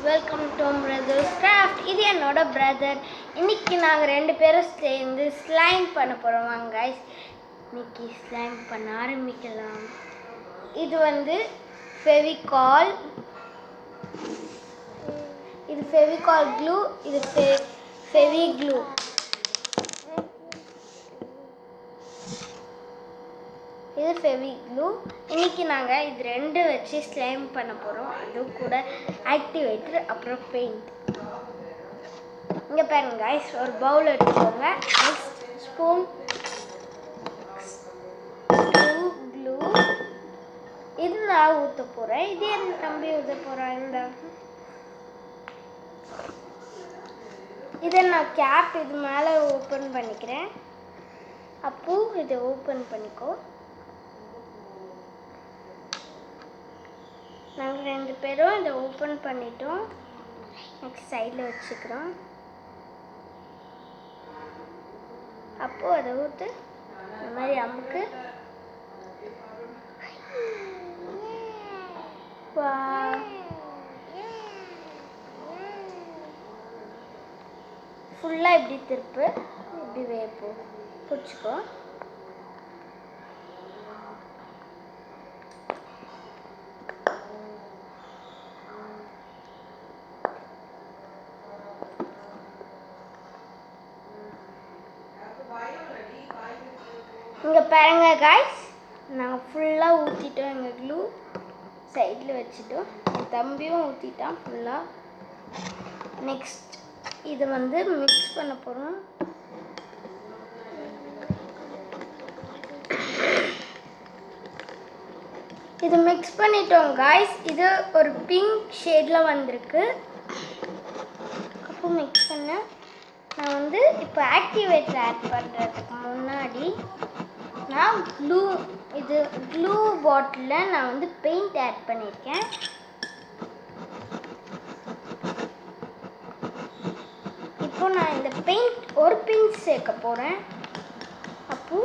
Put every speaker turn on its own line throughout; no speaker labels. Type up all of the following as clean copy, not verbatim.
Welcome to brothers craft. இது என்னோட brother. இன்னைக்கு நாங்கள் ரெண்டு பேரும் சேர்ந்து ஸ்லைம் பண்ண போகிறோம். வாங்க கைஸ், இன்னைக்கு ஸ்லைம் பண்ண ஆரம்பிக்கலாம். இது வந்து ஃபெவிகால், இது ஃபெவிகால் க்ளூ, இது ஃபெவி க்ளூ. இது ஃபெவி க்ளூ. இன்னைக்கு நாங்கள் இது ரெண்டு வச்சு ஸ்லைம் பண்ண போகிறோம். அது கூட ஆக்டிவேட்டர், அப்புறம் பெயிண்ட். இங்கே பாருங்க கைஸ், ஒரு பவுல் எடுத்துக்கோங்க. Next spoon, glue. இது நான் ஊற்ற போகிறேன். இது என் தம்பி ஊற்ற போகிறான். இதை நான் கேப் இது மேலே ஓப்பன் பண்ணிக்கிறேன். அப்போ இதை ஓப்பன் பண்ணிக்கோ. நாங்கள் ரெண்டு பேரும் இதை ஓப்பன் பண்ணிட்டோம். நெக்ஸ்ட் சைடில் வச்சுக்கிறோம். அப்போது அதை ஊற்று, இந்த மாதிரி அமுக்கு. ஃபுல்லாக இப்படி திருப்பு, இப்படி வேப்போ பிடிச்சிக்கோ. இங்கே பாருங்க காய்ஸ், நாங்கள் ஃபுல்லாக ஊற்றிட்டோம். எங்கள் க்ளூ சைடில் வச்சுட்டோம். என் தம்பியும் ஊற்றிட்டான் ஃபுல்லாக. நெக்ஸ்ட் இது வந்து மிக்ஸ் பண்ண போகிறோம். இது மிக்ஸ் பண்ணிட்டோம் காய்ஸ். இது ஒரு பிங்க் ஷேடில் வந்திருக்கு. அப்போ மிக்ஸ் பண்ண நான் வந்து இப்போ ஆக்டிவேட்டர் ஆட் பண்ணுறதுக்கு முன்னாடி நான் க்ளூ பாட்டிலில் நான் வந்து பெயிண்ட் ஆட் பண்ணியிருக்கேன். இப்போ நான் இந்த பெயிண்ட் ஒரு பிஞ்ச் சேர்க்க போகிறேன். அப்போ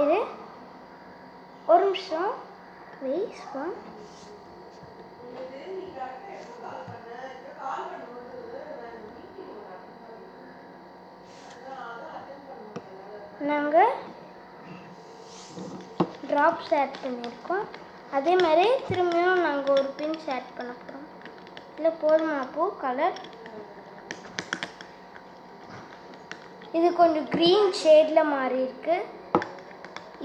இது ஒரு நிமிஷம் வெயிட் பண்ண. நாங்கள் ட்ராப்ஸ் ஆட் பண்ணியிருக்கோம். அதே மாதிரி திரும்பியும் நாங்கள் ஒரு பிஞ்ச் ஆட் பண்ண போகிறோம். இல்லை போதுமா? அப்போ கலர் இது கொஞ்சம் க்ரீன் ஷேடில் மாறி இருக்கு.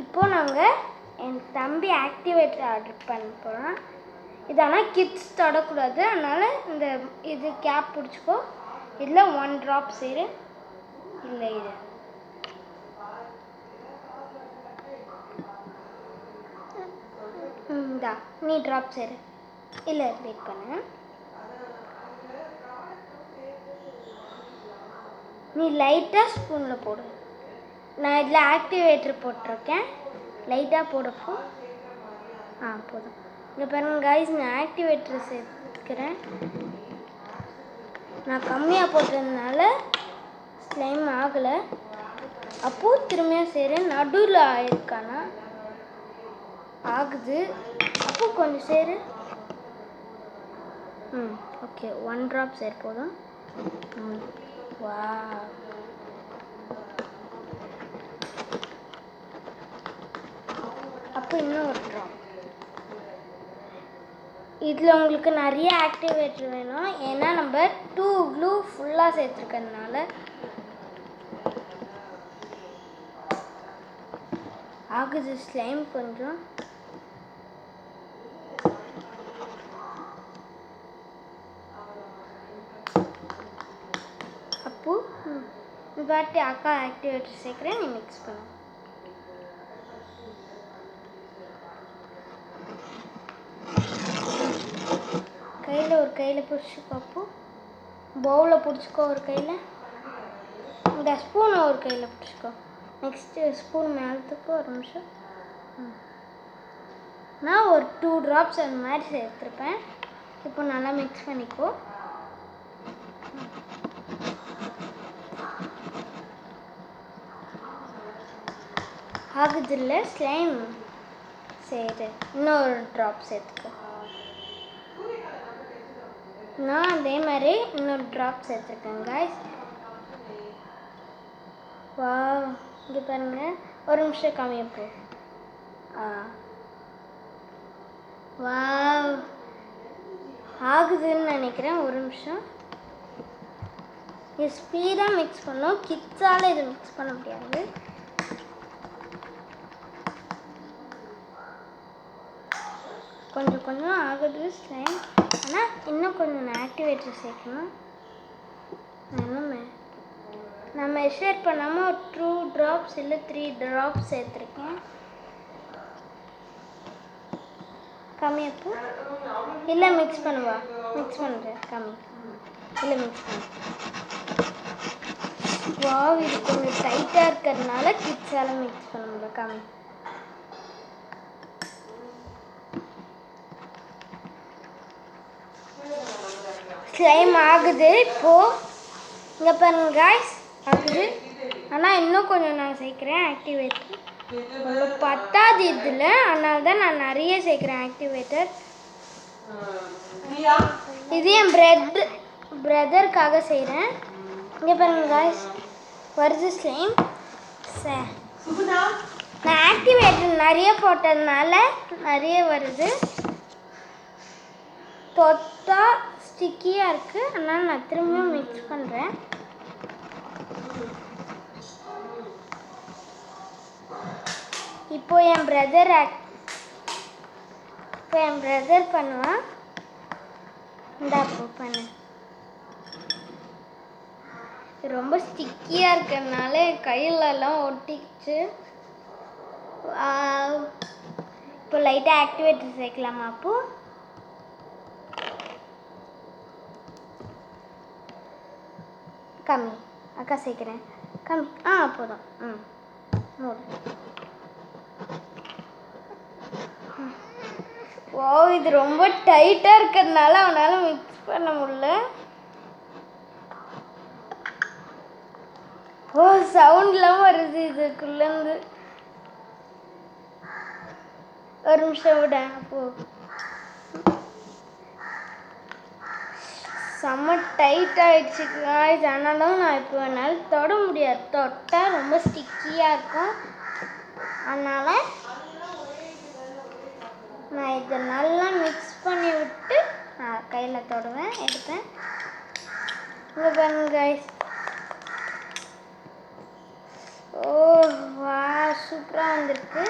இப்போது நாங்கள் என் தம்பி ஆக்டிவேட்டர் ஆர்டர் பண்ண போகிறோம். இது ஆனால் கிட்ஸ் தொடக்கூடாது, அதனால் இது கேப் பிடிச்சிக்கோ. இதில் 1 ட்ராப் சேரு. இல்லை, இது இந்தா நீ ட்ராப் சேரு. இல்லை, வெயிட் பண்ணு. நீ லைட்டாக ஸ்பூனில் போடு. நான் இதில் ஆக்டிவேட்டர் போட்டிருக்கேன். லைட்டாக போடப்போ போதும். இங்கே பாருங்க காய்ஸ், நான் ஆக்டிவேட்டர் சேர்த்துக்கிறேன். நான் கம்மியாக போட்டதுனால ஸ்லைம் ஆகலை. அப்போது திரும்பியும் சேரு. நடுவில் ஆயிருக்கானா ஆகுது. அப்போ கொஞ்சம் சேரு. ஓகே, 1 ட்ராப் சேர் போதும். வா, அப்போ இன்னும் ஒரு ட்ராப். இதில் உங்களுக்கு நிறைய ஆக்டிவேட்டர் வேணும், ஏன்னா நம்ம 2 க்ளூ ஃபுல்லாக சேர்த்துருக்கறதுனால ஆகுது ஸ்லைம் கொஞ்சம். அப்போது இந்த வாட்டி அக்கா ஆக்டிவேட்டர் சேர்க்குறேன், நீ மிக்ஸ் பண்ணு. கையில் பிடிச்சிக்கோ. அப்போ பவுலில் பிடிச்சிக்கோ ஒரு கையில். இந்த ஸ்பூனை ஒரு கையில் பிடிச்சிக்கோ. நெக்ஸ்ட்டு ஸ்பூன் மேலத்துக்கு ஒரு நிமிஷம். நான் ஒரு 2 ட்ராப்ஸ் அந்த மாதிரி சேர்த்துருப்பேன். இப்போ நல்லா மிக்ஸ் பண்ணிக்கோ. ஆகுது இல்லை ஸ்லைம்? சரி, இன்னொரு ட்ராப் சேர்த்துக்கோ. நான் அதே மாதிரி இன்னொரு ட்ராப் சேர்த்துருக்கேன் கைஸ். வா இங்கே பாருங்க, ஒரு நிமிஷம் காமியப்போ. வா ஆகுதுன்னு நினைக்கிறேன், ஒரு நிமிஷம். இது ஸ்பீடாக மிக்ஸ் பண்ணோம், கிட்ஸால் இது மிக்ஸ் பண்ண முடியாது. கொஞ்சம் கொஞ்சம் ஆகுது ஸ்லைம், ஆனால் இன்னும் கொஞ்சம் ஆக்டிவேட்டர் சேர்க்கணும். நான் மெஷர் பண்ணாமல் ஒரு 2 ட்ராப்ஸ் இல்லை 3 ட்ராப்ஸ் சேர்த்துருக்கேன். கம்மியப்போ இல்லை மிக்ஸ் பண்ணுவா, மிக்ஸ் பண்ணுறேன் கம்மி இல்லை மிக்ஸ் பண்ண. வா இது கொஞ்சம் டைட்டாக இருக்கிறதுனால கிட்ஸால் மிக்ஸ் பண்ண முடியல. கம்மி ஸ்லைம் ஆகுது இப்போது. இங்கே பாருங்க காய்ஸ் ஆகுது, ஆனால் இன்னும் கொஞ்சம் நான் சேர்க்குறேன் ஆக்டிவேட்டர். கொஞ்சம் பத்தாது இதில், அதனால தான் நான் நிறைய சேர்க்குறேன் ஆக்டிவேட்டர். இது என் பிரதருக்காக செய்கிறேன். இங்கே பாருங்க காய்ஸ் வருது ஸ்லைம். நான் ஆக்டிவேட்டர் நிறைய போட்டதுனால நிறைய வருது. தொட்டா ஸ்டிக்கியாக இருக்குது, அதனால் நான் திரும்பியும் மிக்ஸ் பண்ணுறேன். இப்போ என் பிரதர் பண்ணுவான். இந்தா பண்ணு. ரொம்ப ஸ்டிக்கியாக இருக்கிறதுனால என் கையிலலாம் ஒட்டிச்சு. இப்போ லைட்டாக ஆக்டிவேட்டர் சேர்க்கலாமா? அப்போ கம்மி அக்கா சேர்க்குறேன் கம்மி. போதும். நூறு. ஓ இது ரொம்ப டைட்டாக இருக்கிறதுனால அவனால் மிக்ஸ் பண்ண முடியல. ஓ சவுண்ட்லாம் வருது இதுக்குள்ளேருந்து. ஒரு நிமிஷம் விட. அப்போ செம்ம டைட் ஆகிடுச்சு காய்ஸ். ஆனாலும் நான் இப்போ என்னால் தொட முடியாது, தொட்டால் ரொம்ப ஸ்டிக்கியாக இருக்கும். அதனால் நான் இதை நல்லா மிக்ஸ் பண்ணி விட்டு நான் கையில் தொடுவேன், எடுப்பேன். இங்கே பாருங்க காய்ஸ். ஓ வா சூப்பராக வந்திருக்கு.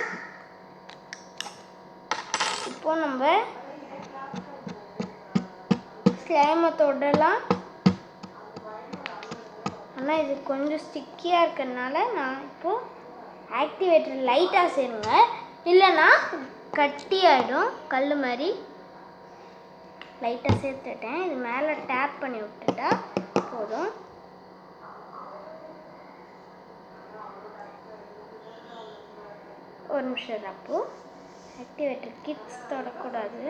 இப்போ நம்ம ஸ்லைமை தொடலாம். ஆனால் இது கொஞ்சம் ஸ்டிக்கியாக இருக்கிறதுனால நான் இப்போது ஆக்டிவேட்டர் லைட்டாக சேருங்க, இல்லைன்னா கட்டி ஆகிடும் கல் மாதிரி. லைட்டாக சேர்த்துட்டேன். இது மேலே டேப் பண்ணி விட்டுட்டா போதும். ஒரு நிமிஷம். அப்போது ஆக்டிவேட்டர் கிட்ஸ் தொடக்கூடாது.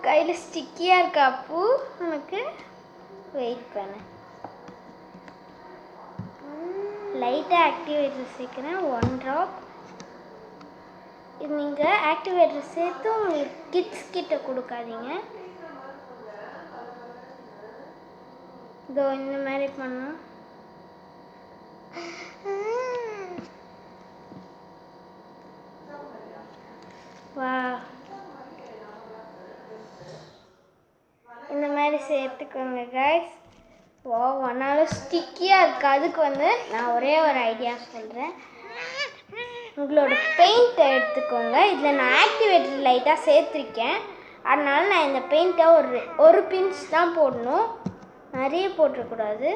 கையில் ஸ்டிக்கியாக இருக்கா? அப்போ உனக்கு வெயிட் பண்ணு. லைட்டாக ஆக்டிவேட்டர் சேர்க்குறேன், 1 ட்ராப். இது நீங்கள் ஆக்டிவேட்டர் சேர்த்து உங்களுக்கு கிட்ஸ் கிட்ட கொடுக்காதீங்க. இதோ இந்த மாதிரி பண்ணோம். வா இந்த மாதிரி சேர்த்துக்கோங்க கைஸ். வா ஒன்னாலும் ஸ்டிக்கியாக இருக்குது. அதுக்கு நான் ஒரே ஒரு ஐடியா சொல்கிறேன். உங்களோட பெயிண்ட்டை எடுத்துக்கோங்க. இதில் நான் ஆக்டிவேட்டர் லைட்டாக சேர்த்துருக்கேன், அதனால் நான் இந்த பெயிண்ட்டை ஒரு பின்ச் தான் போடணும், நிறைய போட்டுறக்கூடாது.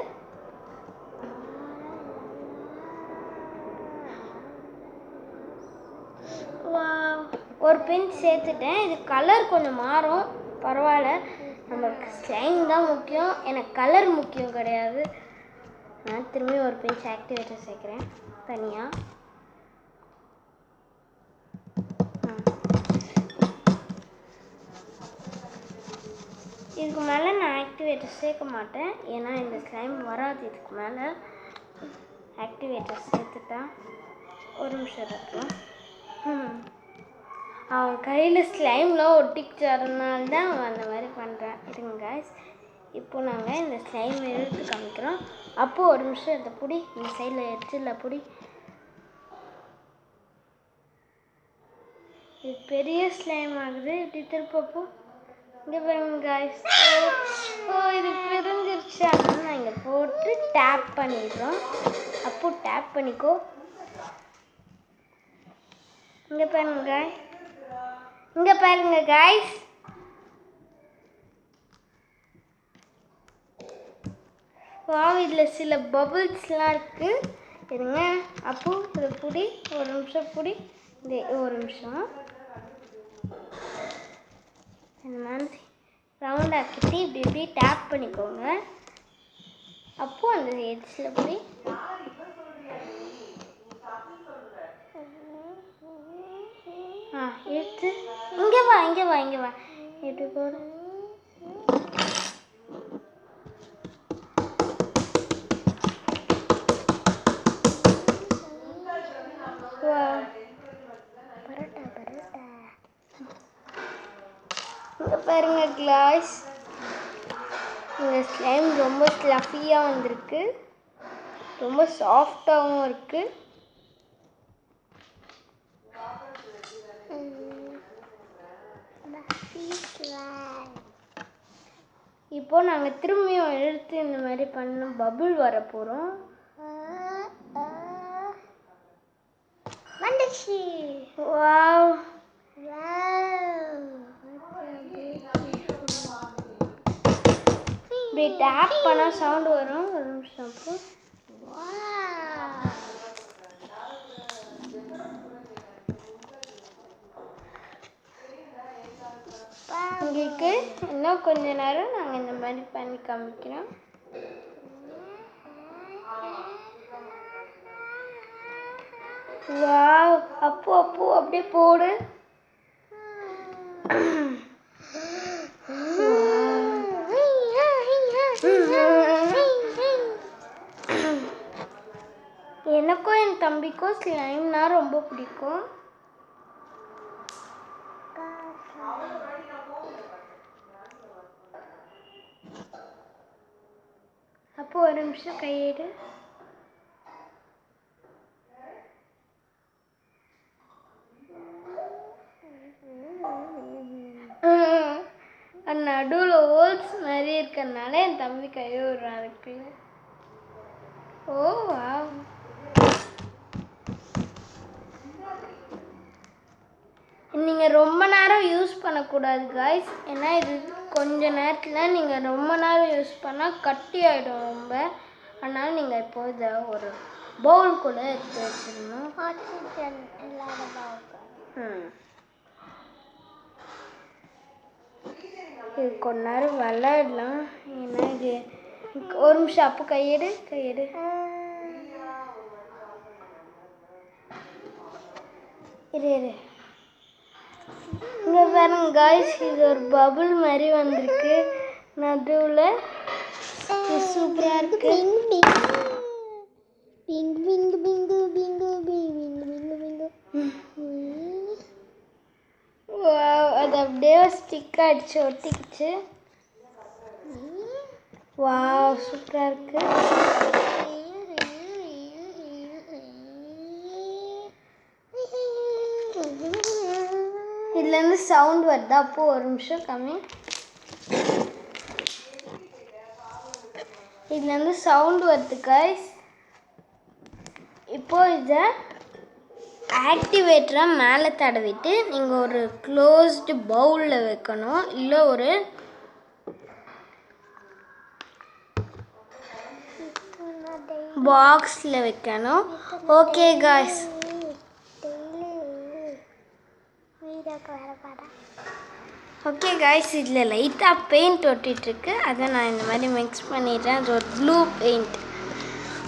ஒரு பின்ச் சேர்த்துட்டேன். இது கலர் கொஞ்சம் மாறும், பரவாயில்ல. நமக்கு ஸ்லைம் தான் முக்கியம், எனக்கு கலர் முக்கியம் கிடையாது. நான் திரும்பி ஒரு பின்ச் ஆக்டிவேட்டர் சேர்க்குறேன் தனியாக. இதுக்கு மேலே நான் ஆக்டிவேட்டர் சேர்க்க மாட்டேன், ஏன்னா இந்த ஸ்லைம் வராது. இதுக்கு மேலே ஆக்டிவேட்டர் சேர்த்துட்டா ஒரு நிமிஷம் இருக்கும். அவன் கையில் ஸ்லைம்லாம் ஒட்டிக்கிச்சதுனால தான் அவன் அந்த மாதிரி பண்ணுறான். இருங்க காய்ஸ், இப்போ நாங்கள் இந்த ஸ்லைம் எடுத்து காமிக்கிறோம். அப்போது ஒரு நிமிஷம் இந்த புடி இந்த சைடில் எடுத்துல புடி. இது பெரிய ஸ்லைம் ஆகுது. இப்படி திருப்பப்போ இங்கே பாருங்க காய்ஸ். இது பிரிஞ்சிருச்சு. அதனால நான் இங்கே போட்டு டேப் பண்ணிடுறோம். அப்போ டேப் பண்ணிக்கோ. இங்கே பாருங்க காய்ஸ், இங்கே பாருங்க காய்ஸ். இதில் சில பபுள்ஸ்லாம் இருக்குது. இருங்க, அப்போ இதை புடி, ஒரு நிமிஷம் புடி. இந்த ஒரு நிமிஷம் இந்த மாதிரி ரவுண்ட் ஆக்கிட்டு இப்படி இப்படி டேப் பண்ணிக்கோங்க. அப்போது அந்த எட்ஜில் போய் எடுத்து இங்கே வா இங்கே வா இங்கே வா எப்படி போடு. இங்கே பாருங்க கிளாஸ், இந்த ஸ்லைம் ரொம்ப ஃப்ளஃபியாக வந்திருக்கு, ரொம்ப சாஃப்டாகவும் இருக்குது. இப்போ நாங்கள் திரும்பியும் எடுத்து இந்த மாதிரி பண்ண பபுள் வர போகிறோம். வந்துச்சு. வாவ், இப்படி டேப் பண்ணால் சவுண்டு வரும். ஒரு நிமிஷம். அப்போ உங்களுக்கு இன்னும் கொஞ்ச நேரம் நாங்கள் இந்த மாதிரி பண்ணி காமிக்கிறோம். வாவ், அப்போ அப்போ அப்படியே போடு. எனக்கும் என் தம்பிக்கும் ஸ்லைம்னா ரொம்ப பிடிக்கும். அப்போ ஒரு நிமிஷம் கையெடு. நடுவில் ஹோல்ஸ் மாதிரி இருக்கிறதுனால என் தம்பி கையை விடுறான் இருக்கு. ஓ வாவ், நீங்கள் ரொம்ப நேரம் யூஸ் பண்ணக்கூடாது காய்ஸ், ஏன்னா இது கொஞ்ச நேரத்தில் நீங்கள் ரொம்ப நேரம் யூஸ் பண்ணால் கட்டி ஆகிடும் ரொம்ப. அதனால் நீங்கள் இப்போ இதை ஒரு பவுல் கூட எடுத்து வச்சிடணும். இது கொஞ்ச நேரம் விளையாடலாம், ஏன்னா இது ஒரு நிமிஷம். அப்போ கையெடு கையெடு. இரு இரு. இங்கே பாருங்க காய்ஸ், இது ஒரு பபுள் மாதிரி வந்திருக்கு நடுவில். சூப்பராக இருக்கு. அது அப்படியே ஸ்டிக் அடிச்சு ஒட்டிக்கிச்சு. வாவ், சூப்பராக இருக்கு. இதுலேருந்து சவுண்ட் வருதா? அப்போ ஒரு நிமிஷம் கம்மி. இதுலேருந்து சவுண்ட் வருது காய்ஸ். இப்போ இதை ஆக்டிவேட்டரை மேலே தடவிட்டு நீங்கள் ஒரு க்ளோஸ்டு பவுலில் வைக்கணும், இல்லை ஒரு பாக்ஸில் வைக்கணும். ஓகே காய்ஸ், ஓகே காய்ஸ், இதில் லைட்டாக பெயிண்ட் ஒட்டிகிட்ருக்கு, அதை நான் இந்த மாதிரி மிக்ஸ் பண்ணிடுறேன். அது ஒரு blue paint.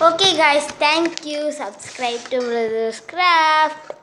Okay guys, thank you. Subscribe to brothers craft.